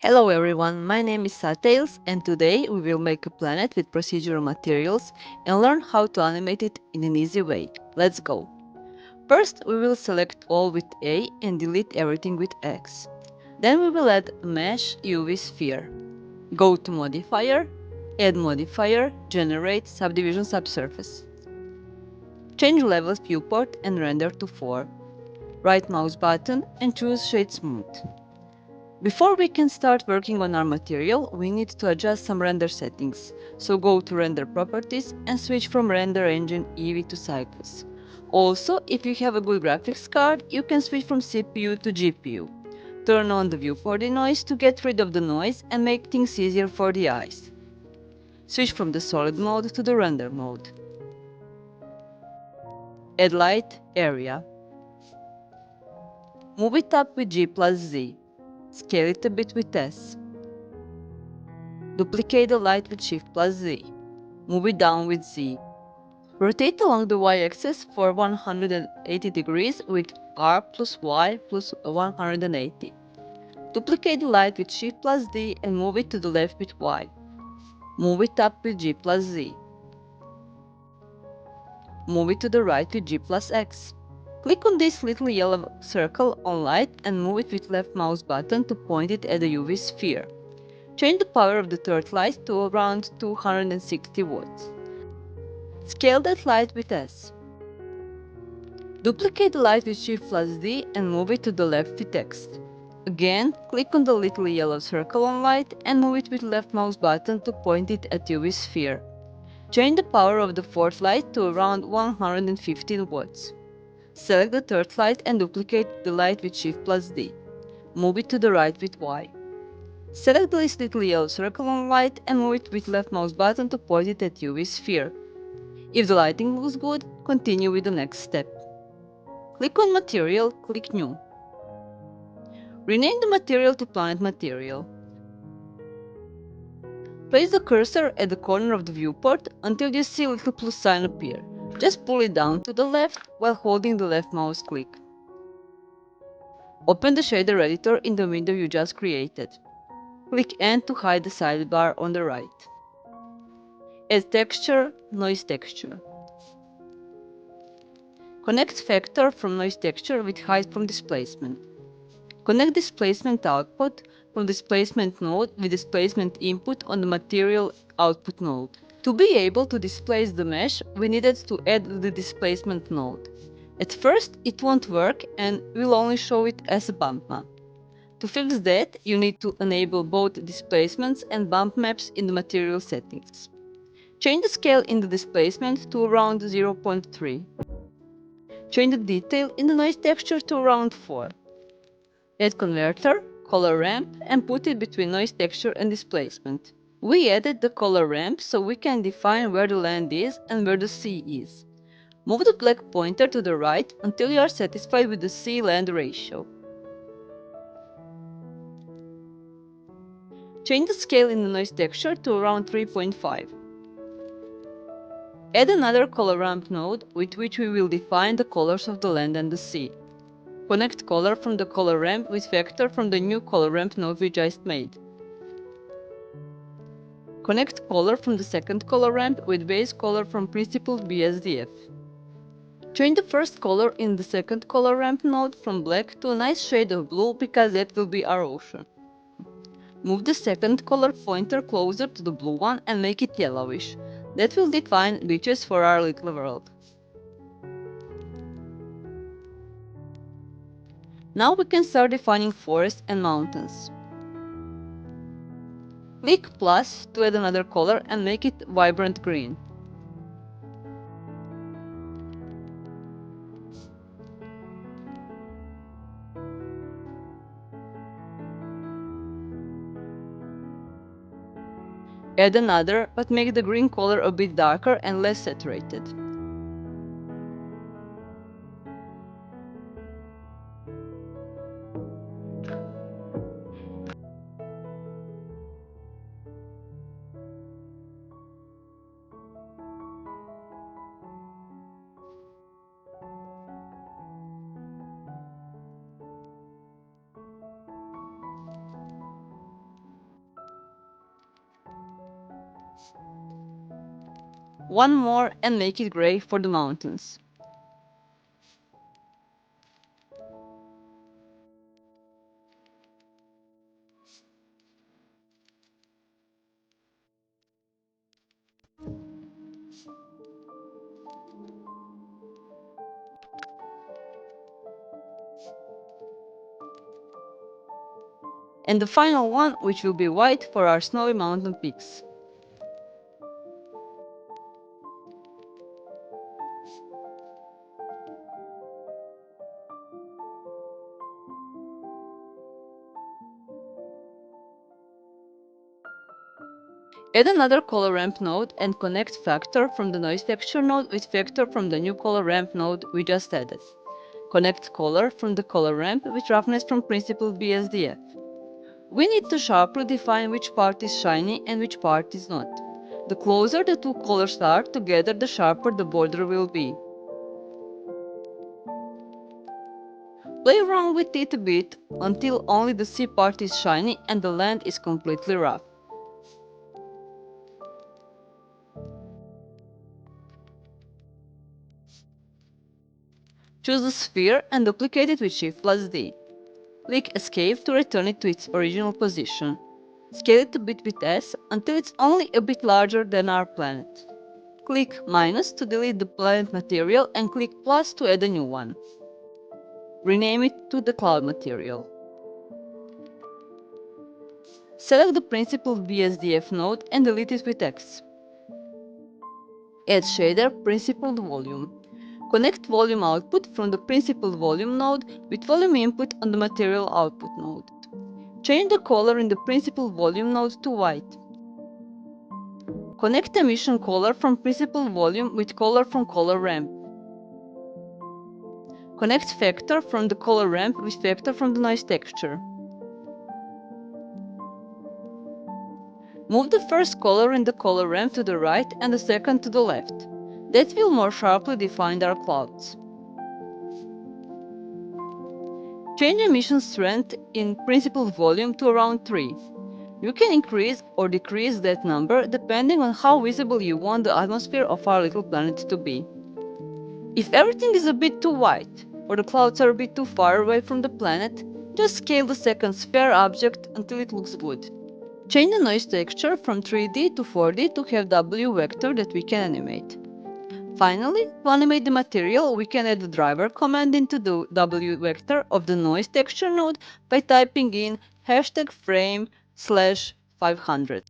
Hello everyone, my name is Satails and today we will make a planet with procedural materials and learn how to animate it in an easy way. Let's go! First we will select all with A and delete everything with X. Then we will add a mesh UV sphere. Go to modifier, add modifier, generate subdivision subsurface. Change level viewport and render to 4. Right mouse button and choose shade smooth. Before we can start working on our material, we need to adjust some render settings. So go to render properties and switch from render engine Eevee to Cycles. Also, if you have a good graphics card, you can switch from CPU to GPU. Turn on the viewport denoise to get rid of the noise and make things easier for the eyes. Switch from the solid mode to the render mode. Add light area. Move it up with G plus Z. Scale it a bit with S. Duplicate the light with Shift plus Z. Move it down with Z. Rotate along the y-axis for 180 degrees with R plus Y plus 180. Duplicate the light with Shift plus D and move it to the left with Y. Move it up with G plus Z. Move it to the right with G plus X. Click on this little yellow circle on light and move it with left mouse button to point it at the UV sphere. Change the power of the third light to around 260 watts. Scale that light with S. Duplicate the light with Shift plus D and move it to the left with text. Again, click on the little yellow circle on light and move it with left mouse button to point it at UV sphere. Change the power of the fourth light to around 115 watts. Select the third light and duplicate the light with Shift plus D. Move it to the right with Y. Select this little yellow circle on light and move it with left mouse button to point it at UV sphere. If the lighting looks good, continue with the next step. Click on Material, click New. Rename the material to Planet Material. Place the cursor at the corner of the viewport until you see a little plus sign appear. Just pull it down to the left while holding the left mouse click. Open the shader editor in the window you just created. Click N to hide the sidebar on the right. Add texture, noise texture. Connect factor from noise texture with height from displacement. Connect displacement output from displacement node with displacement input on the material output node. To be able to displace the mesh, we needed to add the displacement node. At first, it won't work and will only show it as a bump map. To fix that, you need to enable both displacements and bump maps in the material settings. Change the scale in the displacement to around 0.3. Change the detail in the noise texture to around 4. Add converter, color ramp, and put it between noise texture and displacement. We added the color ramp so we can define where the land is and where the sea is. Move the black pointer to the right until you are satisfied with the sea-land ratio. Change the scale in the noise texture to around 3.5. Add another color ramp node with which we will define the colors of the land and the sea. Connect color from the color ramp with vector from the new color ramp node we just made. Connect color from the second color ramp with base color from principled BSDF. Change the first color in the second color ramp node from black to a nice shade of blue because that will be our ocean. Move the second color pointer closer to the blue one and make it yellowish. That will define beaches for our little world. Now we can start defining forests and mountains. Click plus to add another color and make it vibrant green. Add another, but make the green color a bit darker and less saturated. One more and make it gray for the mountains. And the final one, which will be white for our snowy mountain peaks. Add another color ramp node and connect factor from the noise texture node with factor from the new color ramp node we just added. Connect color from the color ramp with roughness from principled BSDF. We need to sharply define which part is shiny and which part is not. The closer the two colors are together, the sharper the border will be. Play around with it a bit until only the C part is shiny and the land is completely rough. Choose a sphere and duplicate it with Shift+D. Click Escape to return it to its original position. Scale it a bit with S until it's only a bit larger than our planet. Click minus to delete the planet material and click plus to add a new one. Rename it to the cloud material. Select the principled BSDF node and delete it with X. Add shader principled volume. Connect volume output from the principled volume node with volume input on the material output node. Change the color in the principled volume node to white. Connect emission color from principled volume with color from color ramp. Connect factor from the color ramp with factor from the noise texture. Move the first color in the color ramp to the right and the second to the left. That will more sharply define our clouds. Change emission strength in principled volume to around 3. You can increase or decrease that number depending on how visible you want the atmosphere of our little planet to be. If everything is a bit too white, or the clouds are a bit too far away from the planet, just scale the second sphere object until it looks good. Change the noise texture from 3D to 4D to have W vector that we can animate. Finally, to animate the material, we can add the driver command into the W vector of the noise texture node by typing in #frame/500.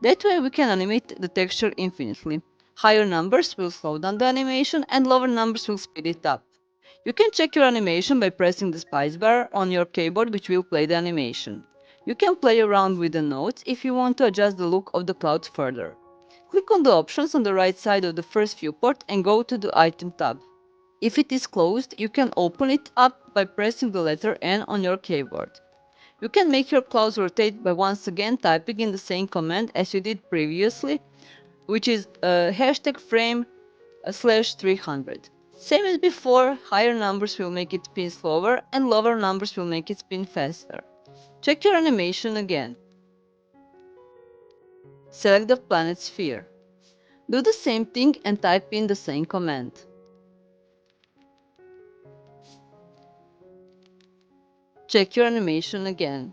That way we can animate the texture infinitely. Higher numbers will slow down the animation and lower numbers will speed it up. You can check your animation by pressing the spacebar on your keyboard, which will play the animation. You can play around with the nodes if you want to adjust the look of the clouds further. Click on the options on the right side of the first viewport and go to the Item tab. If it is closed, you can open it up by pressing the letter N on your keyboard. You can make your clouds rotate by once again typing in the same command as you did previously, which is #frame/300. Same as before, higher numbers will make it spin slower and lower numbers will make it spin faster. Check your animation again. Select the planet sphere. Do the same thing and type in the same command. Check your animation again.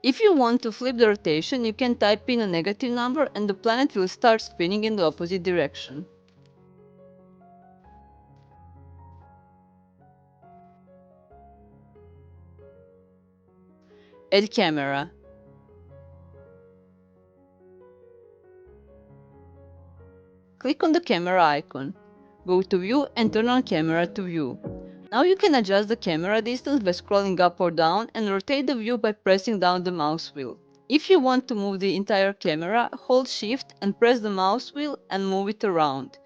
If you want to flip the rotation, you can type in a negative number and the planet will start spinning in the opposite direction. Add camera. Click on the camera icon. Go to View and turn on Camera to View. Now you can adjust the camera distance by scrolling up or down and rotate the view by pressing down the mouse wheel. If you want to move the entire camera, hold Shift and press the mouse wheel and move it around.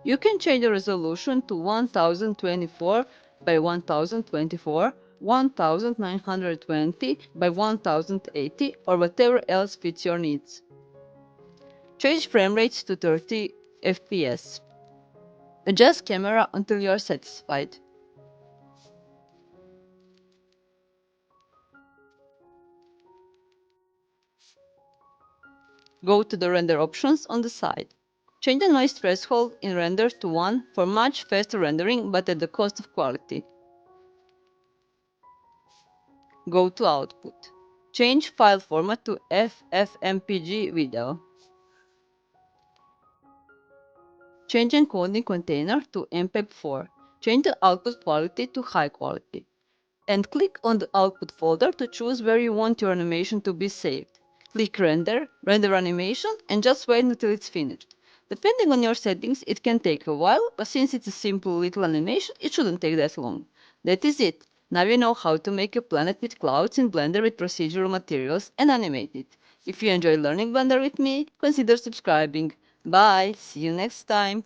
You can change the resolution to 1024 by 1024, 1920 by 1080 or whatever else fits your needs. Change frame rates to 30 FPS. Adjust camera until you are satisfied. Go to the render options on the side. Change the noise threshold in render to 1 for much faster rendering but at the cost of quality. Go to output. Change file format to FFmpeg video. Change encoding container to MPEG-4. Change the output quality to high quality. And click on the output folder to choose where you want your animation to be saved. Click Render, Render Animation, and just wait until it's finished. Depending on your settings, it can take a while, but since it's a simple little animation, it shouldn't take that long. That is it. Now you know how to make a planet with clouds in Blender with procedural materials and animate it. If you enjoy learning Blender with me, consider subscribing. Bye, see you next time.